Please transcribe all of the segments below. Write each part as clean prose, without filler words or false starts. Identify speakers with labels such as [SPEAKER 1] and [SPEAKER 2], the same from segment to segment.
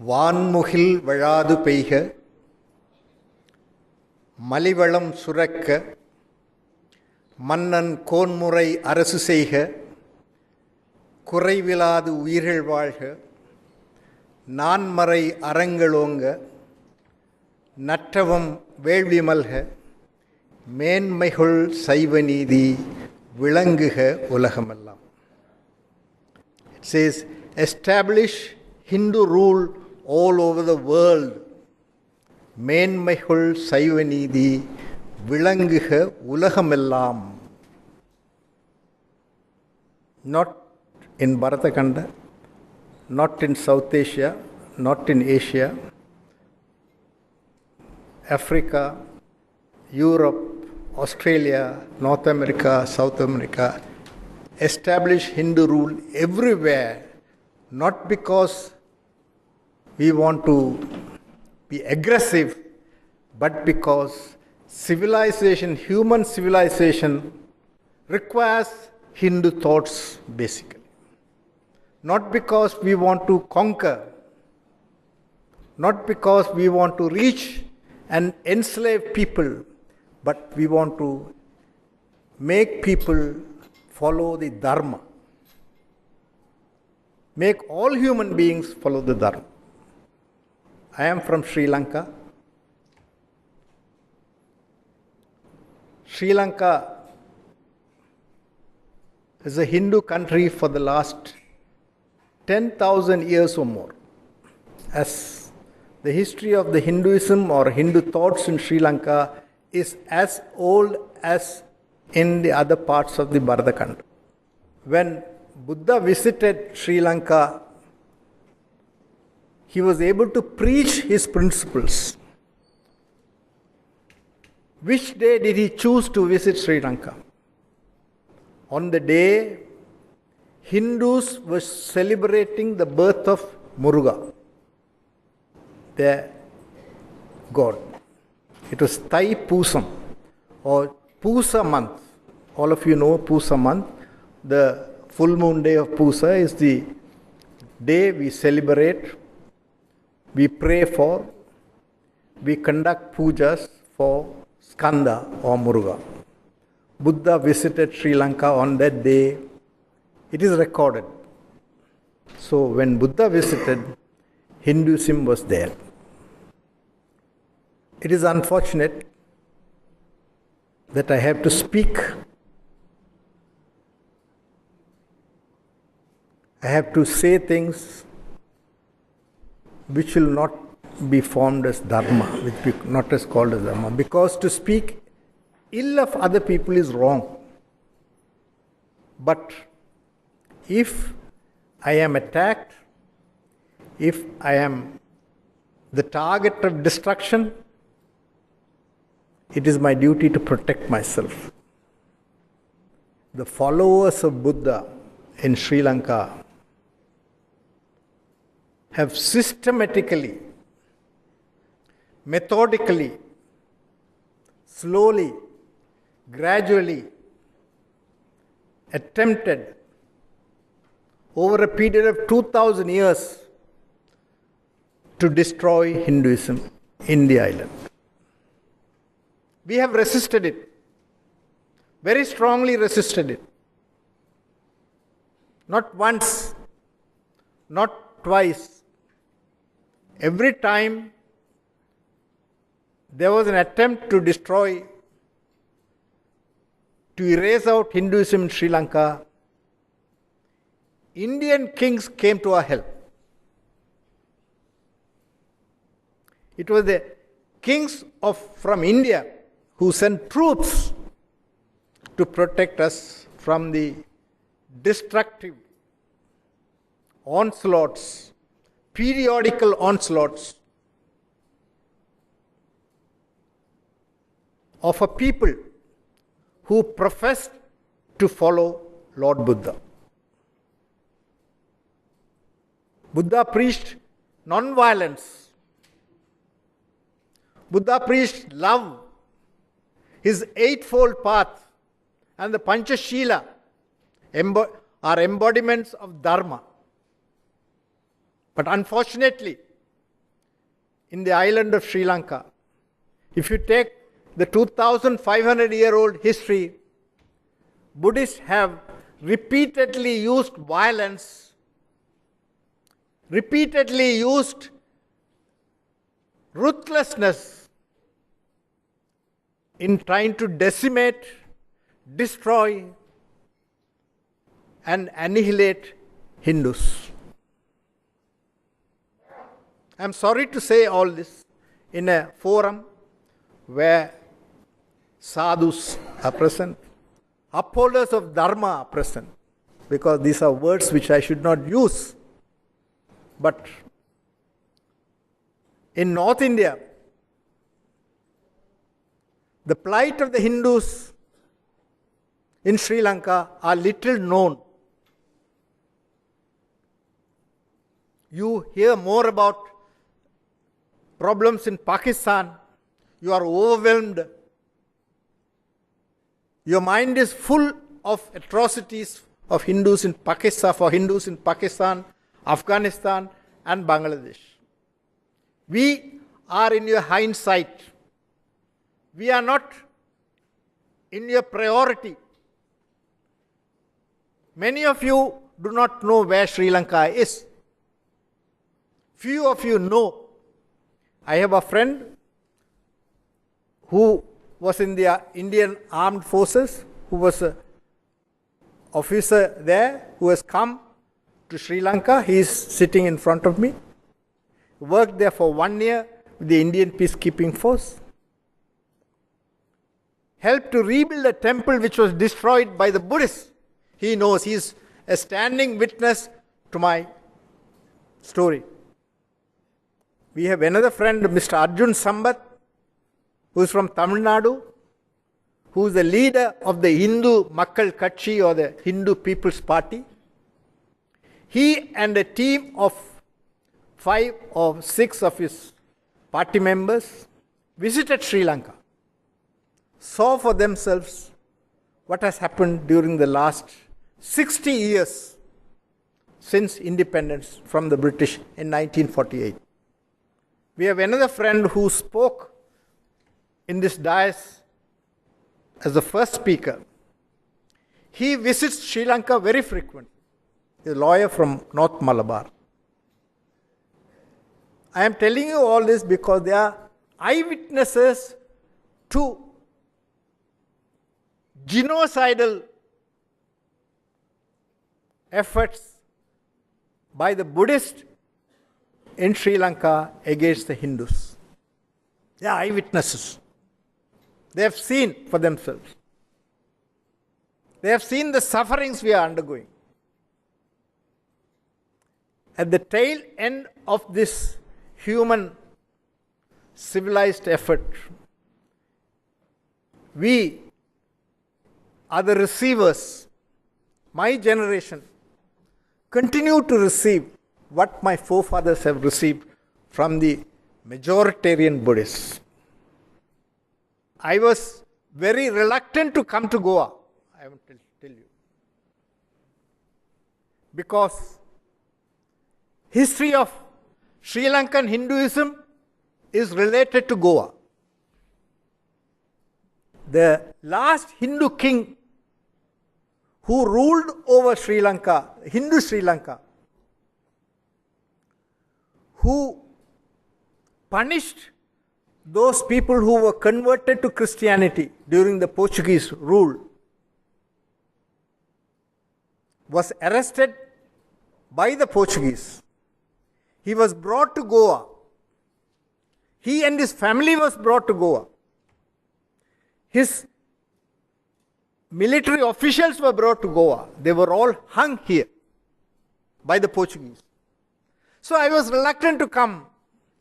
[SPEAKER 1] வான்முகில் வழாது பெய்க, மலிவளம் சுரக்க, மன்னன் கோன்முறை அரசு செய்க, குறைவிலாது உயிர்கள் வாழ்க, நான்மறை அறங்களோங்க, நற்றவம் வேள்வி மல்க, மேன்மைகொள் சைவ நீதி விளங்குக உலகமெல்லாம். It says, establish Hindu rule all over the world. மேன்மைகொள் சைவ நீதி விளங்குக உலகமெல்லாம். Not in Bharatakanda, not in South Asia, not in Asia, Africa, Europe, Australia, North America, South America. Establish Hindu rule everywhere, not because we want to be aggressive, but because civilization, human civilization, requires Hindu thoughts basically. Not because we want to conquer, not because we want to reach and enslave people, but we want to make people follow the Dharma. Make all human beings follow the Dharma. I am from Sri Lanka. Sri Lanka is a Hindu country for the last 10,000 years or more. As the history of the Hinduism or Hindu thoughts in Sri Lanka is as old as in the other parts of the Bharatkhanda. When Buddha visited Sri Lanka, he was able to preach his principles. Which day did he choose to visit Sri Lanka? On the day Hindus were celebrating the birth of Muruga, their god. It was Thai Pusam or Pusa month. All of you know Pusa month. The full moon day of Pusa is the day we celebrate, we pray for, we conduct pujas for Skanda or Muruga. Buddha visited Sri Lanka on that day. It is recorded. So when Buddha visited, Hinduism was there. It is unfortunate that I have to speak. I have to say things which will not be formed as Dharma, which will not as called as Dharma. Because to speak ill of other people is wrong. But if I am attacked, if I am the target of destruction, it is my duty to protect myself. The followers of Buddha in Sri Lanka have systematically, methodically, slowly, gradually attempted over a period of 2,000 years to destroy Hinduism in the island. We have resisted it, very strongly resisted it. Not once, not twice. Every time there was an attempt to destroy, to erase out Hinduism in Sri Lanka, Indian kings came to our help. It was the kings from India who sent troops to protect us from the destructive onslaughts, periodical onslaughts of a people who professed to follow Lord Buddha. Buddha preached non-violence. Buddha preached love. His eightfold path and the Panchashila are embodiments of Dharma. But unfortunately, in the island of Sri Lanka, if you take the 2,500-year-old history, Buddhists have repeatedly used violence, repeatedly used ruthlessness in trying to decimate, destroy, and annihilate Hindus. I am sorry to say all this in a forum where sadhus are present, upholders of Dharma are present, because these are words which I should not use. But in North India, the plight of the Hindus in Sri Lanka are little known. You hear more about problems in Pakistan, you are overwhelmed. Your mind is full of atrocities of Hindus in Pakistan, for Hindus in Pakistan, Afghanistan, and Bangladesh. We are in your hindsight. We are not in your priority. Many of you do not know where Sri Lanka is. Few of you know. I have a friend who was in the Indian Armed Forces, who was an officer there, who has come to Sri Lanka. He is sitting in front of me. Worked there for 1 year with the Indian Peacekeeping Force. Helped to rebuild a temple which was destroyed by the Buddhists. He knows. He is a standing witness to my story. We have another friend, Mr. Arjun Sambat, who is from Tamil Nadu, who is the leader of the Hindu Makkal Katchi, or the Hindu People's Party. He and a team of 5 or 6 of his party members visited Sri Lanka, saw for themselves what has happened during the last 60 years since independence from the British in 1948. We have another friend who spoke in this dais as the first speaker. He visits Sri Lanka very frequently. He is a lawyer from North Malabar. I am telling you all this because they are eyewitnesses to genocidal efforts by the Buddhists in Sri Lanka against the Hindus. They are eyewitnesses. They have seen for themselves. They have seen the sufferings we are undergoing. At the tail end of this human civilized effort, we are the receivers. My generation continue to receive what my forefathers have received from the majoritarian Buddhists. I was very reluctant to come to Goa, I will tell you. Because history of Sri Lankan Hinduism is related to Goa. The last Hindu king who ruled over Sri Lanka, Hindu Sri Lanka, who punished those people who were converted to Christianity during the Portuguese rule, was arrested by the Portuguese. He was brought to Goa. He and his family was brought to Goa. His military officials were brought to Goa. They were all hung here by the Portuguese. So I was reluctant to come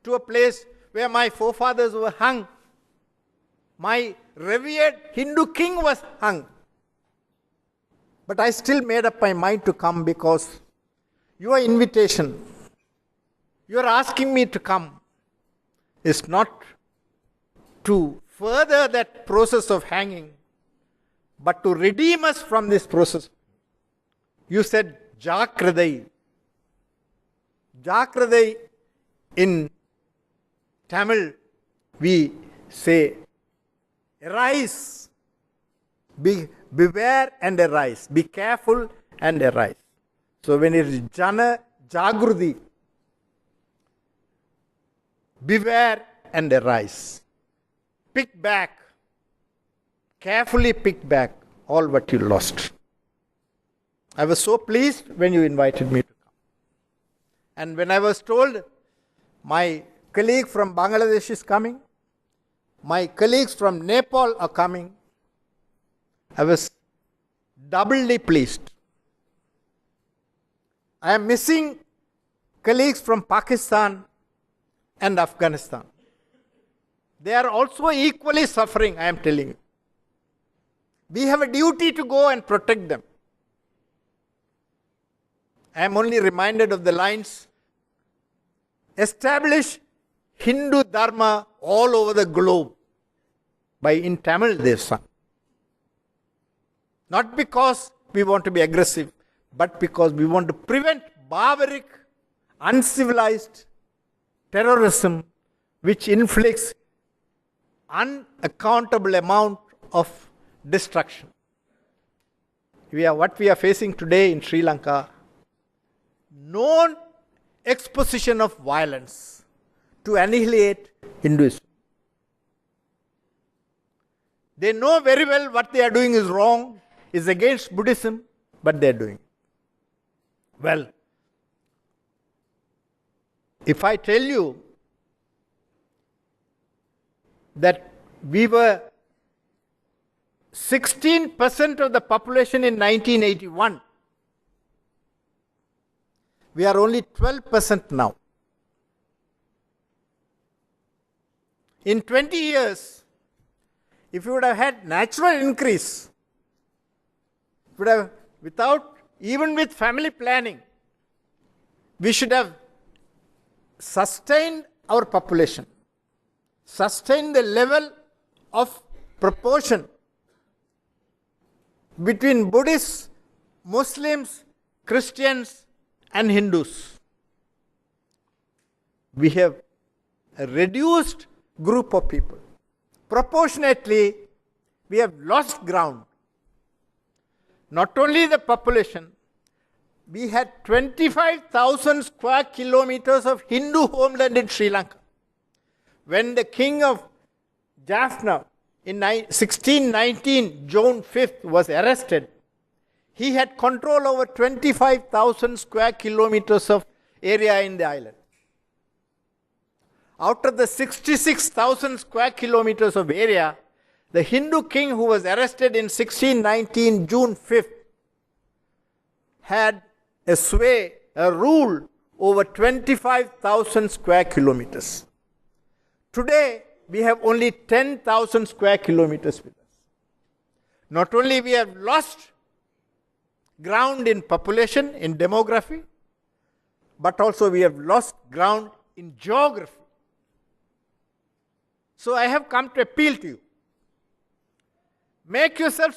[SPEAKER 1] to a place where my forefathers were hung. My revered Hindu king was hung. But I still made up my mind to come because your invitation, you are asking me to come, is not to further that process of hanging, but to redeem us from this process. You said Jakradai. Jakradai in Tamil we say arise. Beware and arise. Be careful and arise. So when it is Jana Jagruti, beware and arise. Pick back, carefully pick back all what you lost. I was so pleased when you invited me to come. And when I was told my colleague from Bangladesh is coming, my colleagues from Nepal are coming, I was doubly pleased. I am missing colleagues from Pakistan and Afghanistan. They are also equally suffering, I am telling you. We have a duty to go and protect them. I am only reminded of the lines, establish Hindu Dharma all over the globe. In Tamil they sung. Not because we want to be aggressive, but because we want to prevent barbaric, uncivilized terrorism which inflicts unaccountable amount of destruction. What we are facing today in Sri Lanka, known exposition of violence to annihilate Hinduism. They know very well what they are doing is wrong, is against Buddhism, but they are doing it. Well, if I tell you that we were 16% of the population in 1981, we are only 12% now. In 20 years, if you would have had natural increase, would have, even with family planning, we should have sustained our population, sustained the level of proportion between Buddhists, Muslims, Christians and Hindus. We have a reduced group of people. Proportionately, we have lost ground. Not only the population, we had 25,000 square kilometers of Hindu homeland in Sri Lanka. When the king of Jaffna in 1619, June 5th, was arrested, he had control over 25,000 square kilometers of area in the island. Out of the 66,000 square kilometers of area, the Hindu king who was arrested in 1619, June 5th, had a sway, a rule over 25,000 square kilometers. Today, we have only 10,000 square kilometers with us. Not only we have lost ground in population, in demography, but also we have lost ground in geography. So I have come to appeal to you. Make yourself